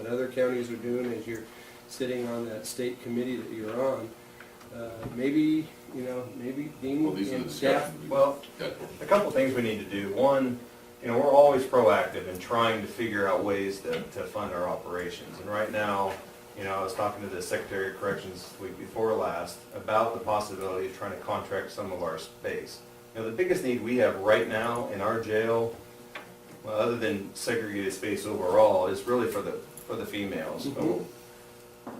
other counties are doing as you're sitting on that state committee that you're on. Maybe, you know, maybe Dean Well, these are the and staff. discussions. Well, a couple things we need to do. One, you know, we're always proactive in trying to figure out ways to fund our operations. And right now, you know, I was talking to the Secretary of Corrections the week before last about the possibility of trying to contract some of our space. You know, the biggest need we have right now in our jail, well, other than segregated space overall, is really for the females. Mhm.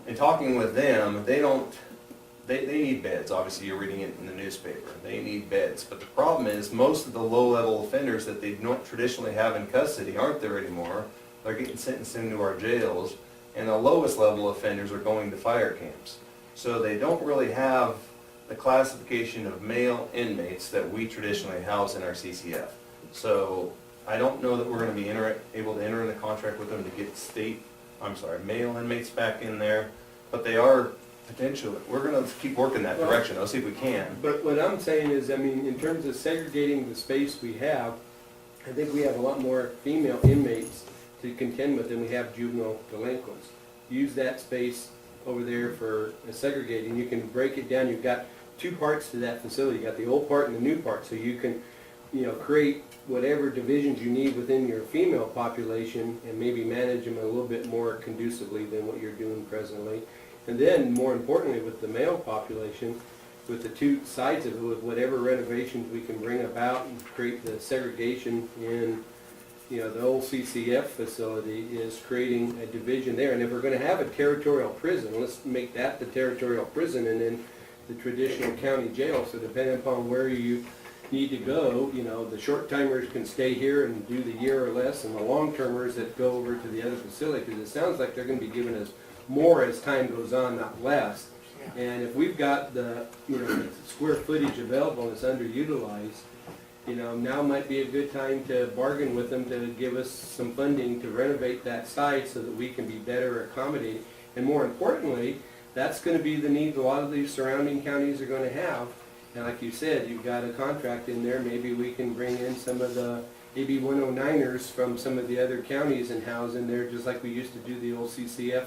In talking with them, they need beds. Obviously, you're reading it in the newspaper. They need beds. But the problem is most of the low-level offenders that they don't traditionally have in custody aren't there anymore. They're getting sentenced into our jails, and the lowest level offenders are going to fire camps. So they don't really have the classification of male inmates that we traditionally house in our CCF. So I don't know that we're going to be able to enter in a contract with them to get male inmates back in there, but they are potentially, we're going to keep working that direction. I'll see if we can. But what I'm saying is, I mean, in terms of segregating the space we have, I think we have a lot more female inmates to contend with than we have juvenile delinquents. Use that space over there for segregating. You can break it down. You've got two parts to that facility. You got the old part and the new part, so you can, you know, create whatever divisions you need within your female population and maybe manage them a little bit more conducively than what you're doing presently. And then, more importantly, with the male population, with the two sides of it, with whatever renovations we can bring about and create the segregation in, you know, the old CCF facility, is creating a division there. And if we're going to have a territorial prison, let's make that the territorial prison and then the traditional county jail. So depending upon where you need to go, you know, the short-timers can stay here and do the year or less, and the long-termers that go over to the other facility, because it sounds like they're going to be giving us more as time goes on, not less. And if we've got the, you know, the square footage available and it's underutilized, you know, now might be a good time to bargain with them to give us some funding to renovate that site so that we can be better accommodating. And more importantly, that's going to be the need a lot of these surrounding counties are going to have. And like you said, you've got a contract in there. Maybe we can bring in some of the AB 109ers from some of the other counties and house in there, just like we used to do the old CCF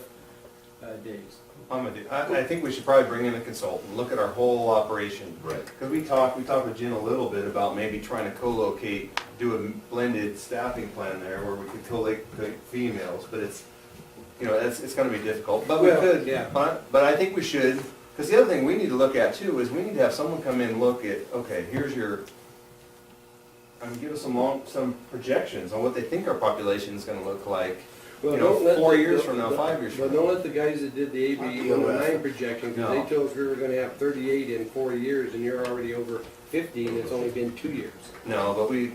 days. I think we should probably bring in a consultant, look at our whole operation. Right. Because we talked with Jen a little bit about maybe trying to co-locate, do a blended staffing plan there where we could co-locate females, but it's, you know, it's going to be difficult. But we could, yeah. But I think we should, because the other thing we need to look at too is we need to have someone come in and look at, okay, here's your, give us some projections on what they think our population is going to look like. Well, You know, don't let 4 the- years the- from now, the- 5 years Well, from don't now. let the guys that did the AB Not 109 projection, because No. they told us we were gonna have 38 in 4 years, and you're already over 50, and it's only been 2 years. No, but we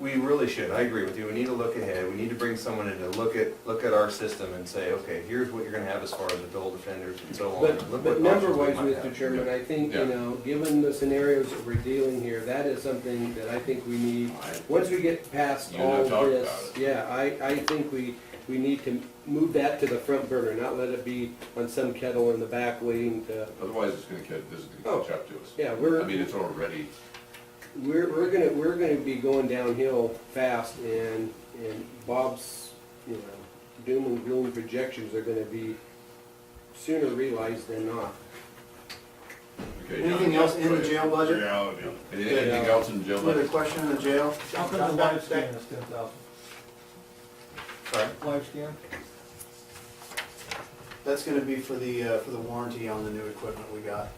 really should. I agree with you. We need to look ahead. We need to bring someone in to look at our system and say, okay, here's what you're going to have as far as adult offenders and so on. Look But what number-wise, options we might Mr. have. Chairman, I think, you Yeah. know, given the scenarios that we're dealing here, that is something that I think we need, once we get past You and I all talked this, about it. yeah, I think we need to move that to the front burner, not let it be on some kettle in the back waiting to, Otherwise, this is gonna catch up to us. yeah, I mean, it's already, we're gonna be going downhill fast, and Bob's, you know, doom and gloom projections are gonna be sooner realized than not. okay. Anything else in the jail budget? Anything else in the jail Another budget? question in the jail? How come the live scan is 10,000? Sorry? Live scan? That's gonna be for the warranty on the new equipment we got.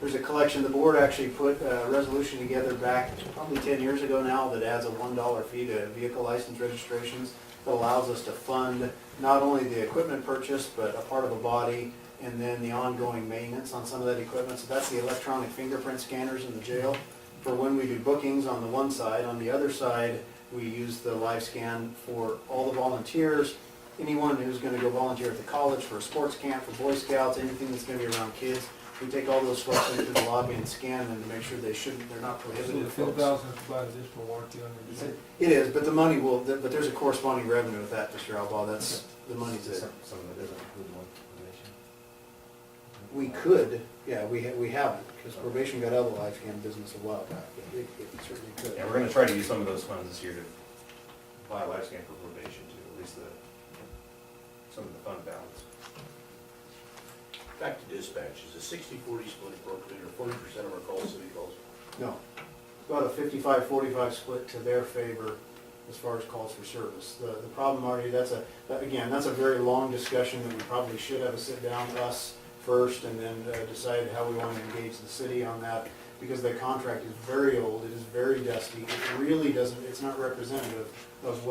There's a collection, the board actually put a resolution together back probably 10 years ago now that adds a $1 fee to vehicle license registrations that allows us to fund not only the equipment purchase, but a part of a body and then the ongoing maintenance on some of that equipment. So that's the electronic fingerprint scanners in the jail for when we do bookings on the one side. On the other side, we use the live scan for all the volunteers, anyone who's going to go volunteer at the college for a sports camp, for Boy Scouts, anything that's going to be around kids. We take all those folks into the lobby and scan them to make sure they're not So the prohibited folks. 10,000 is provide additional warranty on the jail? It is, but the money will, but there's a corresponding revenue with that, Mr. Albaugh. That's, the money's there. Some of it doesn't include one information. We could, yeah, we haven't, because probation got out of the live scan business a while back. It certainly could. Yeah, we're going to try to use some of those funds this year to buy a life scan for probation too, at least some of the fund balance. Back to dispatch, is a 60-40 split appropriate, or 40% of our calls city calls? No, about a 55-45 split to their favor as far as calls for service. The problem, Marty, again, that's a very long discussion that we probably should have a sit down with us first and then decide how we want to engage the city on that, because the contract is very old, it is very dusty, it really doesn't, it's not representative of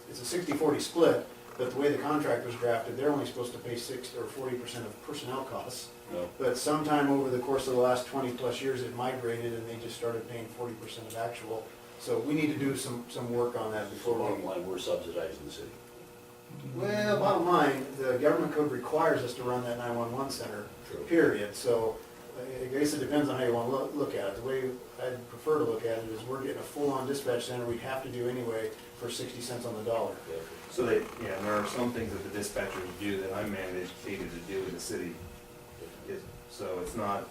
it's a 60-40 split, but the way the contract was drafted, they're only supposed to pay 60 or 40% of personnel costs. No. But sometime over the course of the last 20-plus years, it migrated and they just started paying 40% of actual. So we need to do some work on that Before before bottom we. line, we're subsidizing the city. Well, bottom line, the government code requires us to run that 911 center, True. period. So I guess it depends on how you want to look at it. The way I'd prefer to look at it is we're getting a full-on dispatch center we'd have to do anyway for 60 cents on the dollar. Yeah. So and there are some things that the dispatchers do that I'm mandated to do in the city. So it's not,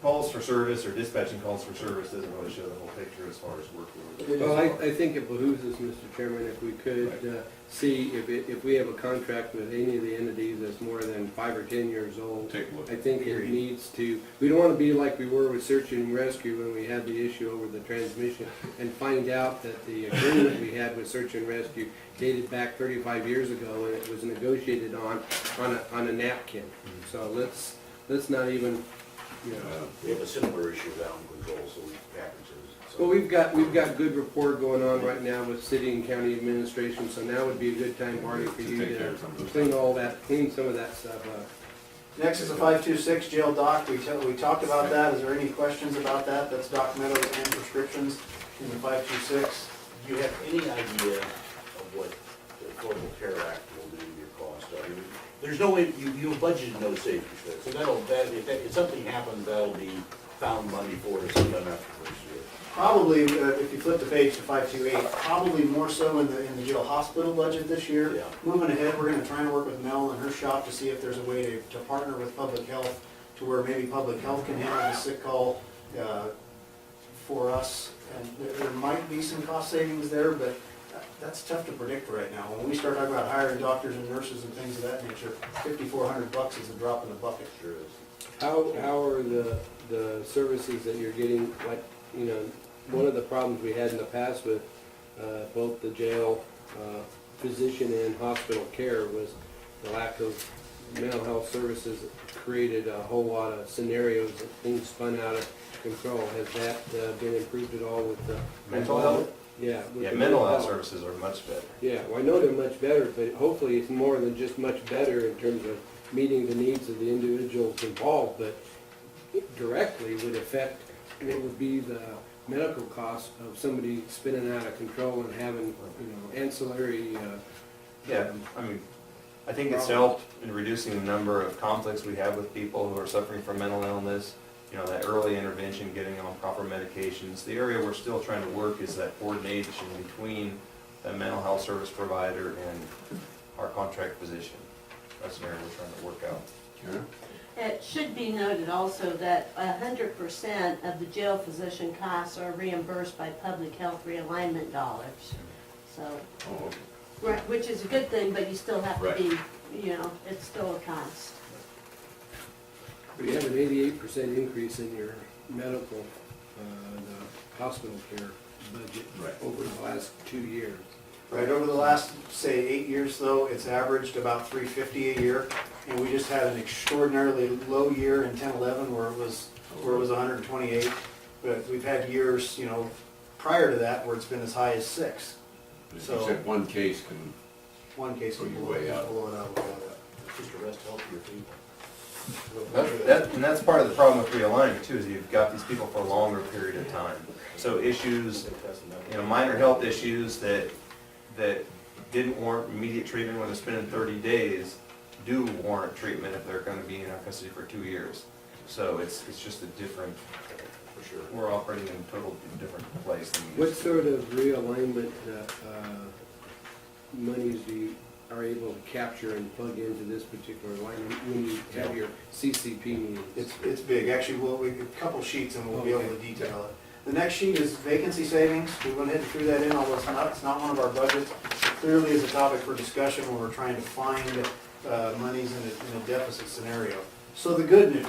calls for service or dispatching calls for service doesn't really show the whole picture as far as workload. Well, I think it behooves us, Mr. Chairman, if we could see if we have a contract with any of the entities that's more than 5 or 10 years old. Take a look. I think it needs to, we don't want to be like we were with search and rescue when we had the issue over the transmission and find out that the agreement we had with search and rescue dated back 35 years ago and it was negotiated on a napkin. So let's not even, you know. We have a similar issue with animal control, so we package it. So- Well, we've got good rapport going on right now with city and county administration, so now would be a good time, Marty, for you take care to of some of those clean some of that stuff up. Next is a 526 jail doc. We talked about that. Is there any questions about that? That's documented and prescriptions in the 526. Do you have any idea of what the Affordable Care Act will do to your cost? I mean, there's no way, you budgeted no savings for it, so if something happens, that'll be found money for it sometime after the first year. Probably, if you flip the page to 528, probably more so in the jail hospital budget this year. Yeah. Moving ahead, we're gonna try and work with Mel and her shop to see if there's a way to partner with public health to where maybe public health can handle the sick call for us. And there might be some cost savings there, but that's tough to predict right now. When we start talking about hiring doctors and nurses and things of that nature, $5,400 is a drop in the bucket. Sure is. How are the services that you're getting, like, you know, one of the problems we had in the past with both the jail physician and hospital care was the lack of mental health services created a whole lot of scenarios that things spun out of control. Has that been improved at all with the Mental health? Yeah. with Yeah, the mental health services are much better. Yeah, well, I know they're much better, but hopefully it's more than just much better in terms of meeting the needs of the individuals involved, but it directly would affect what would be the medical costs of somebody spinning out of control and having, you know, ancillary, Yeah, I mean, I think it's helped in reducing the number of conflicts we have with people who are suffering from mental illness. You know, that early intervention, getting on proper medications. The area we're still trying to work is that coordination between the mental health service provider and our contract physician. That's an area we're trying to work out. Karen? It should be noted also that 100% of the jail physician costs are reimbursed by public health realignment dollars. So, Oh, okay. right, which is a good thing, but you still have to Right. be, you know, it's still a cost. we have an 88% increase in your medical, the hospital care budget Right. over the last 2 years. Right, over the last, say, 8 years though, it's averaged about $350 a year. And we just had an extraordinarily low year in 10-11 where it was 128. But we've had years, you know, prior to that where it's been as high as 6. But So- you said one case can, One case So would you're blow way it out. out. Just arrest healthier people. And that's part of the problem with realignment too, is you've got these people for a longer period of time. So issues, you know, minor health issues that didn't warrant immediate treatment when they're spending 30 days do warrant treatment if they're gonna be in our custody for 2 years. So it's just a different, For sure. we're operating in a total different place than we What used to. sort of realignment monies are able to capture and plug into this particular line when you have your CCP meetings? It's big. Actually, a couple sheets and we'll be able to detail it. The next sheet is vacancy savings. We went ahead and threw that in, although it's not one of our budgets. The clearly is a topic for discussion when we're trying to find monies in a deficit scenario. So the good news,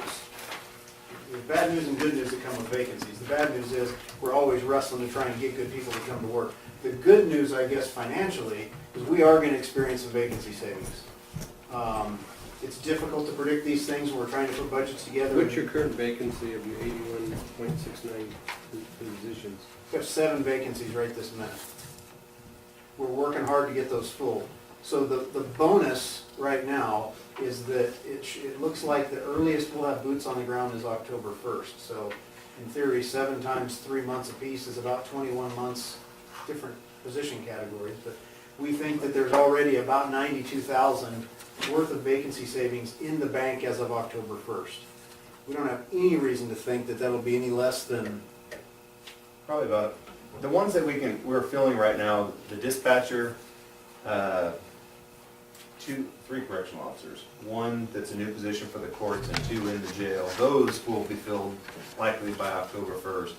there's bad news and good news that come with vacancies. The bad news is we're always wrestling to try and get good people to come to work. The good news, I guess, financially, is we are going to experience some vacancy savings. It's difficult to predict these things when we're trying to put budgets together. What's your current vacancy of your 81.69 positions? We have 7 vacancies right this minute. We're working hard to get those full. So the bonus right now is that it looks like the earliest we'll have boots on the ground is October 1st. So in theory, 7 times 3 months apiece is about 21 months, different position categories. But we think that there's already about 92,000 worth of vacancy savings in the bank as of October 1st. We don't have any reason to think that that'll be any less than, Probably about, the ones that we're filling right now, the dispatcher, 3 correctional officers. 1 that's a new position for the courts and 2 in the jail. Those will be filled likely by October 1st.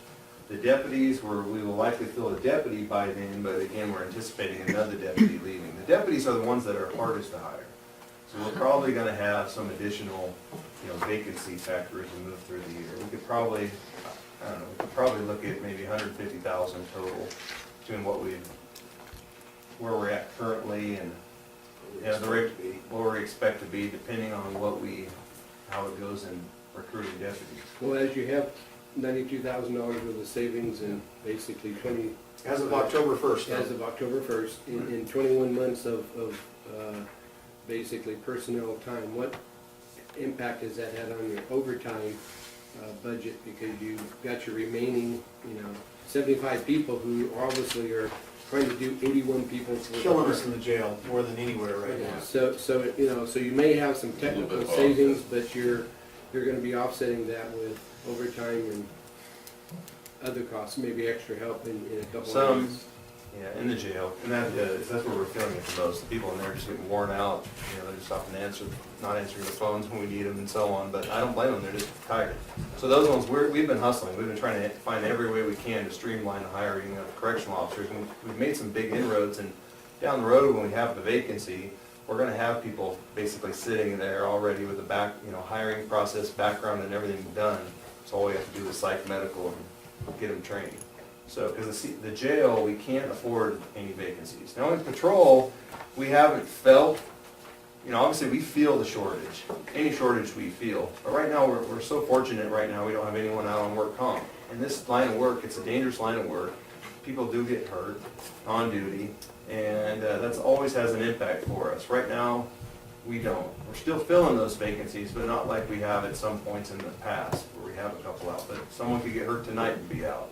The deputies, we will likely fill a deputy by then, but again, we're anticipating another deputy leaving. The deputies are the ones that are hardest to hire. So we're probably gonna have some additional, vacancy factor as we move through the year. We could probably, I don't know, we could probably look at maybe 150,000 total between where we're at currently and, the rate, what we expect to be, depending on how it goes in recruiting deputies. Well, as you have $92,000 worth of savings and basically 20. as of October 1st. As of October 1st, in 21 months of basically personnel time, what impact has that had on your overtime budget? Because you've got your remaining, 75 people who obviously are trying to do 81 people. Killing us in the jail more than anywhere right now. So you may have some technical bit savings, but you're gonna be offsetting that with overtime and other costs, maybe extra help in a couple of Some, months. in the jail, and that's where we're feeling it the most. The people in there are just getting worn out, they're just often not answering the phones when we need them and so on, but I don't blame them, they're just tired. So those ones, we've been hustling, we've been trying to find every way we can to streamline the hiring of correctional officers, and we've made some big inroads, and down the road, when we have the vacancy, we're gonna have people basically sitting there already with the hiring process, background and everything done. So all we have to do is psych medical and get them trained. So, because the jail, we can't afford any vacancies. Now, in patrol, we haven't felt, obviously we feel the shortage, any shortage we feel. But right now, we're so fortunate right now, we don't have anyone out on work comp. In this line of work, it's a dangerous line of work. People do get hurt on duty, and that's always has an impact for us. Right now, we don't. We're still filling those vacancies, but not like we have at some points in the past, where we have a couple out. But someone could get hurt tonight and be out.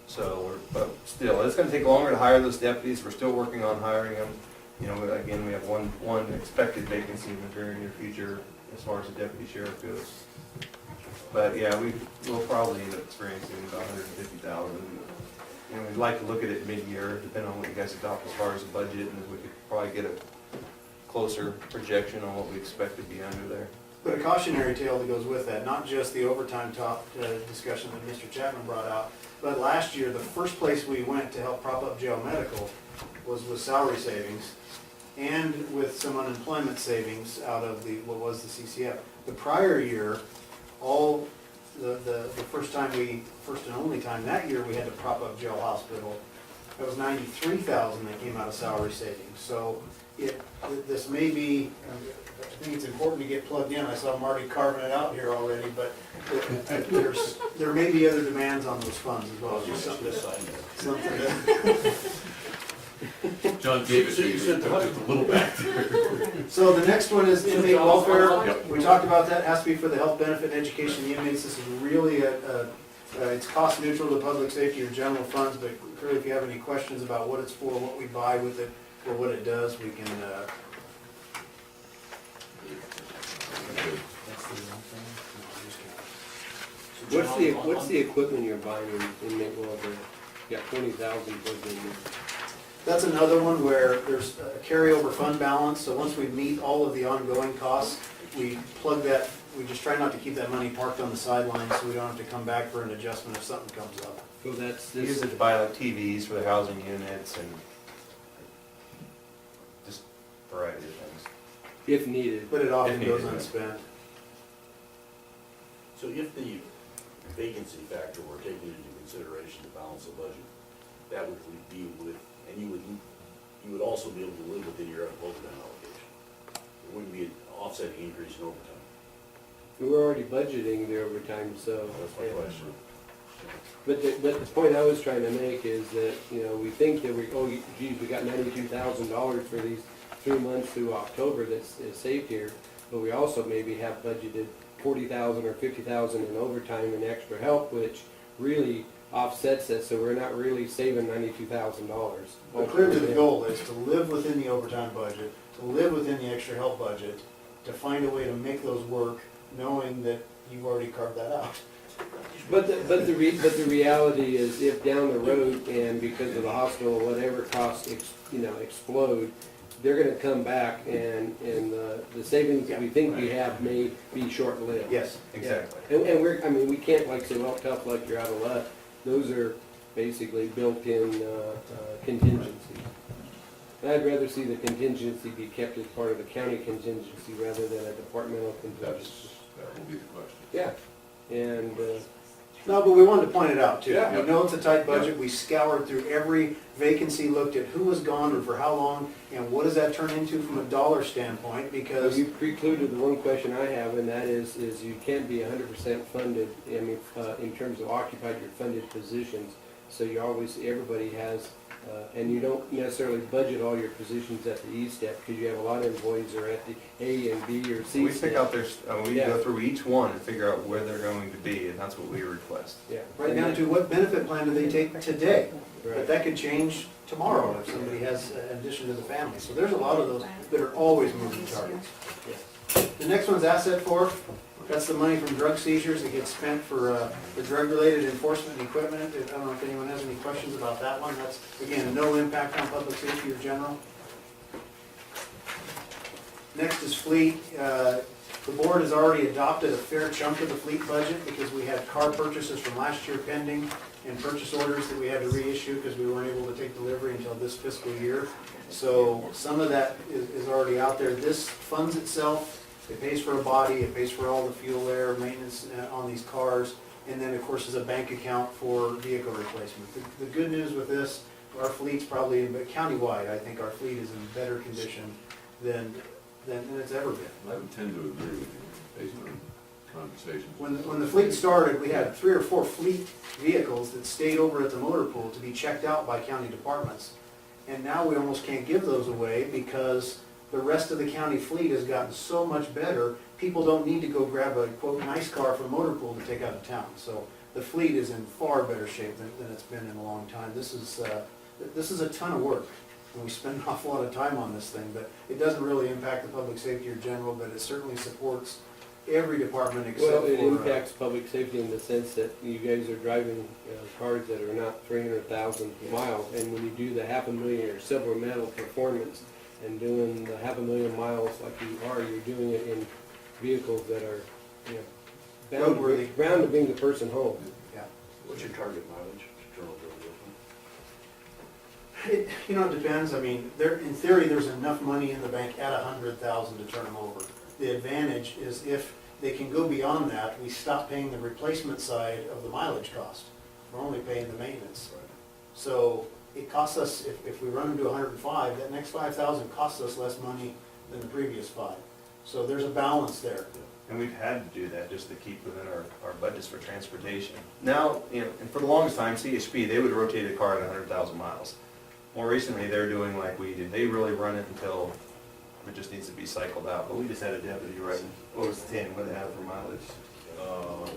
So, but still, it's gonna take longer to hire those deputies. We're still working on hiring them. Again, we have one expected vacancy in the very near future as far as the deputy sheriff goes. But yeah, we'll probably end up experiencing about 150,000. We'd like to look at it mid-year, depending on what you guys adopt as far as the budget, and we could probably get a closer projection on what we expect to be under there. But a cautionary tale that goes with that, not just the overtime discussion that Mr. Chapman brought out, but last year, the first place we went to help prop up jail medical was with salary savings and with some unemployment savings out of what was the CCF. The prior year, the first and only time that year we had to prop up jail hospital, that was 93,000 that came out of salary savings. So this may be, I think it's important to get plugged in. I saw Marty carving it out here already, but there may be other demands on those funds as well. Just something John gave it So to you you, said took just a little back there. So the next one is inmate welfare. Yep. We talked about that, has to be for the health benefit and education of the inmates. This is really it's cost neutral to public safety or general funds, but clearly if you have any questions about what it's for, what we buy with it, or what it does, we can, What's the equipment you're buying in inmate welfare? You got 20,000 plugged in there. that's another one where there's a carryover fund balance, so once we meet all of the ongoing costs, we plug that, we just try not to keep that money parked on the sidelines, so we don't have to come back for an adjustment if something comes up. So that's We use this, it to buy like TVs for the housing units and variety of things. if needed. But it often If goes needed. unspent. So if the vacancy factor were taken into consideration to balance the budget, that would be with, and you would also be able to live within your overtime allocation. It wouldn't be an offsetting increase in overtime. We're already budgeting the overtime, so. That's my question. But the point I was trying to make is that, you know, we think that geez, we got $92,000 for these 3 months through October that's is saved here, but we also maybe have budgeted 40,000 or 50,000 in overtime and extra help, which really offsets it, so we're not really saving $92,000. But clearly the goal is to live within the overtime budget, to live within the extra help budget, to find a way to make those work, knowing that you've already carved that out. But the reality is, if down the road and because of the hospital, whatever costs, explode, they're gonna come back and the savings that we think we have may be short-lived. Yes. Exactly. And we can't like say, well, tough luck, you're out of luck. Those are basically built-in contingency. And I'd rather see the contingency be kept as part of the county contingency rather than a departmental contingency. That will be the question. Yeah, and, No, but we wanted to point it out too. Yeah. We know it's a tight budget. We scoured through every vacancy, looked at who was gone and for how long, and what does that turn into from a dollar standpoint, because you precluded the one question I have, and that is you can't be 100% funded, in terms of occupied or funded positions. So you always, everybody has, and you don't necessarily budget all your positions at the E step, because you have a lot of employees that are at the A and B or C We step. pick out their, we Yeah. go through each one and figure out where they're going to be, and that's what we request. Yeah. right down to what benefit plan do they take today? But Right. that could change tomorrow if somebody has an addition to the family. So there's a lot of those that are always moving targets. The next one's asset for. That's the money from drug seizures that gets spent for drug-related enforcement and equipment. I don't know if anyone has any questions about that one. That's, again, no impact on public safety or general. Next is fleet. The board has already adopted a fair chunk of the fleet budget because we had car purchases from last year pending and purchase orders that we had to reissue because we weren't able to take delivery until this fiscal year. So some of that is already out there. This funds itself. It pays for a body, it pays for all the fuel air, maintenance on these cars, and then, of course, is a bank account for vehicle replacement. The good news with this, our fleet's probably, but countywide, I think our fleet is in better condition than it's ever been. I would tend to agree with you, based on conversations. When the fleet started, we had 3 or 4 fleet vehicles that stayed over at the motor pool to be checked out by county departments. And now we almost can't give those away because the rest of the county fleet has gotten so much better, people don't need to go grab a quote nice car from motor pool to take out of town. So the fleet is in far better shape than it's been in a long time. This is a ton of work. And we spend an awful lot of time on this thing, but it doesn't really impact the public safety or general, but it certainly supports every department except for. Well, it impacts public safety in the sense that you guys are driving cars that are not 300,000 miles, and when you do the 500,000 or silver medal performance and doing the 500,000 miles like you are, you're doing it in vehicles that are, Roadworthy. bound to bring the person home. Yeah. What's your target mileage to turn over a vehicle? It depends. I mean, in theory, there's enough money in the bank at 100,000 to turn them over. The advantage is if they can go beyond that, we stop paying the replacement side of the mileage cost. We're only paying the maintenance. So it costs us, if we run them to 105, that next 5,000 costs us less money than the previous 5. So there's a balance there. And we've had to do that just to keep within our budgets for transportation. Now, and for the longest time, CHP, they would rotate a car at 100,000 miles. More recently, they're doing like we did. They really run it until it just needs to be cycled out. But we just had a deputy writing, what was 10, what did they have for mileage?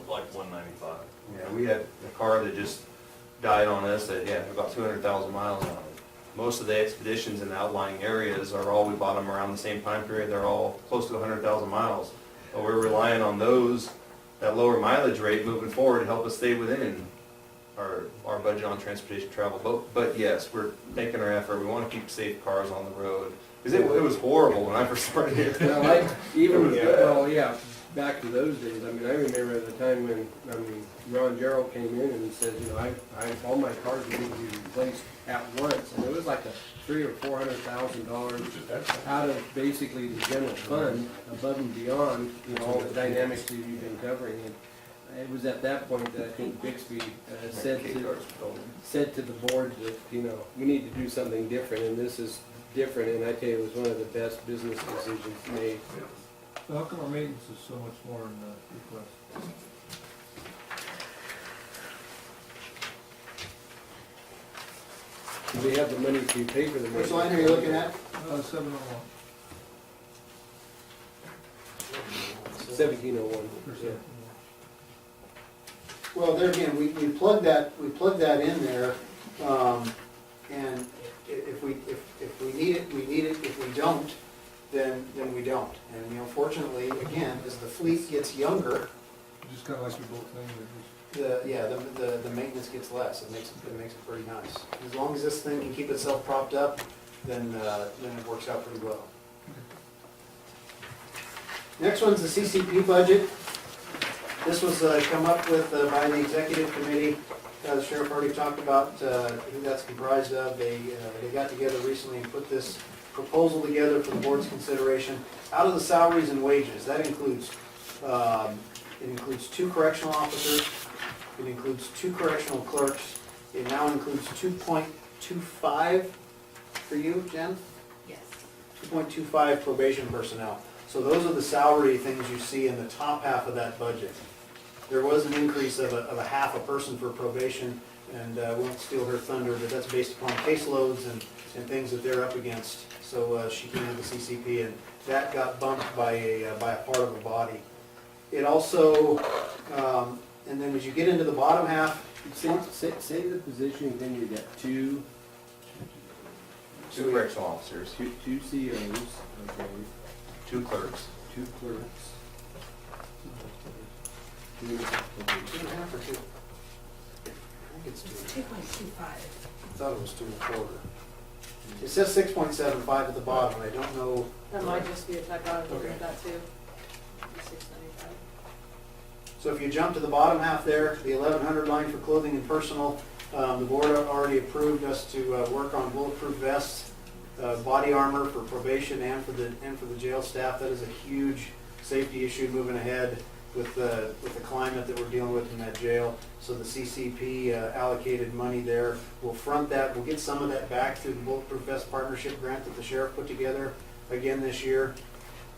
Like 195. Yeah, we had a car that just died on us that, about 200,000 miles on it. Most of the expeditions in the outlying areas are all, we bought them around the same time period, they're all close to 100,000 miles. But we're relying on those, that lower mileage rate moving forward to help us stay within our budget on transportation travel. But yes, we're making our effort, we want to keep safe cars on the road. Because it was horrible when I first started here. Well, back to those days, I mean, I remember at the time when, I mean, Ron Jarrell came in and said, you know, all my cars need to be replaced at once, and it was like a $300,000 or $400,000 out of basically the general fund, above and beyond, you know, all the dynamics that you've been covering. And it was at that point that I think Bixby said to the board that, you know, we need to do something different, and this is different, and I tell you, it was one of the best business decisions made. So how come our maintenance is so much more than request? Do we have the money to pay for the Which maintenance? line are you looking at? 701. 1701. Yeah. Well, there again, we plug that in there, and if we need it, we need it. If we don't, then we don't. And, you know, fortunately, again, as the fleet gets younger, Just kind of like your boat thing, the maintenance gets less. It makes it pretty nice. As long as this thing can keep itself propped up, then it works out pretty well. Next one's the CCP budget. This was come up with by the executive committee. The sheriff already talked about who that's comprised of. They got together recently and put this proposal together for the board's consideration. Out of the salaries and wages, that includes, it includes 2 correctional officers, it includes 2 correctional clerks, it now includes 2.25 for you, Jen? Yes. 2.25 probation personnel. So those are the salary things you see in the top half of that budget. There was an increase of a half a person for probation, and won't steal her thunder, but that's based upon caseloads and things that they're up against. So she came to the CCP, and that got bumped by a part of the body. It also, and then as you get into the bottom half, Say the position again, you got two 2 correctional officers, COs, okay, 2 clerks. 2 clerks. 2 2.5 or 2? I think it's 2. 2.25. I thought it was 2.25. It says 6.75 at the bottom, I don't know. That might just be a typo, I Okay. believe that too. 695. So if you jump to the bottom half there, the 1100 line for clothing and personal, the board already approved us to work on bulletproof vests, body armor for probation and for the jail staff. That is a huge safety issue moving ahead with the climate that we're dealing with in that jail. So the CCP allocated money there. We'll front that, we'll get some of that back through the bulletproof vest partnership grant that the sheriff put together again this year.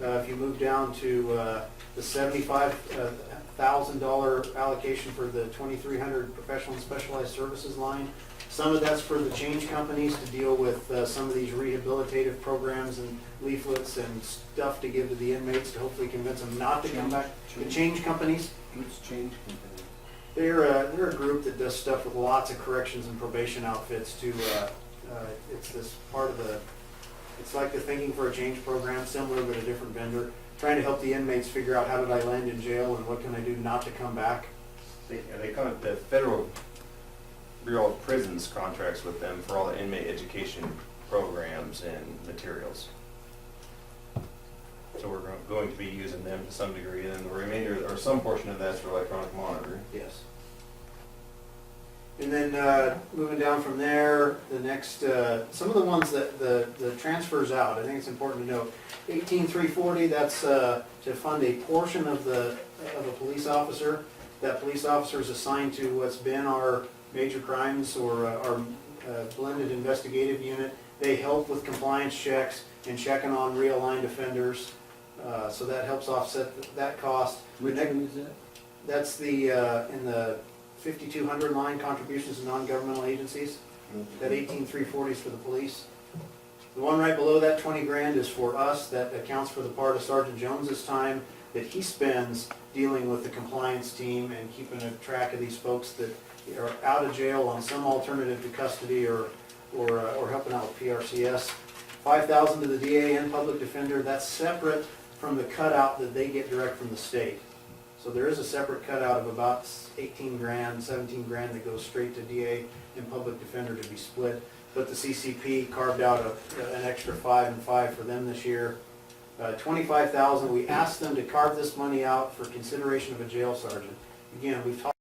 If you move down to the $75,000 allocation for the 2,300 professional and specialized services line, some of that's for the change companies to deal with some of these rehabilitative programs and leaflets and stuff to give to the inmates to hopefully convince them not to come back. The change companies, What's change company? they're a group that does stuff with lots of corrections and probation outfits to, it's this part of the, it's like the Thinking for a Change program, similar but a different vendor, trying to help the inmates figure out how did I land in jail and what can I do not to come back. They come at the Federal Bureau of Prisons contracts with them for all the inmate education programs and materials. So we're going to be using them to some degree, and then the remainder, or some portion of that's for electronic monitoring. Yes. And then moving down from there, the next, some of the ones that the transfers out, I think it's important to note. 18,340, that's to fund a portion of a police officer. That police officer is assigned to what's been our major crimes or our blended investigative unit. They help with compliance checks and checking on realigned offenders. So that helps offset that cost. Which one is that? That's the, in the 5,200 line, contributions to non-governmental agencies. That 18,340 is for the police. The one right below that, 20 grand, is for us. That accounts for the part of Sergeant Jones's time that he spends dealing with the compliance team and keeping a track of these folks that are out of jail on some alternative to custody or helping out with PRCS. 5,000 to the DA and public defender. That's separate from the cutout that they get direct from the state. So there is a separate cutout of about 18 grand, 17 grand that goes straight to DA and public defender to be split. But the CCP carved out an extra 5 and 5 for them this year. $25,000, we asked them to carve this money out for consideration of a jail sergeant. Again, we've talked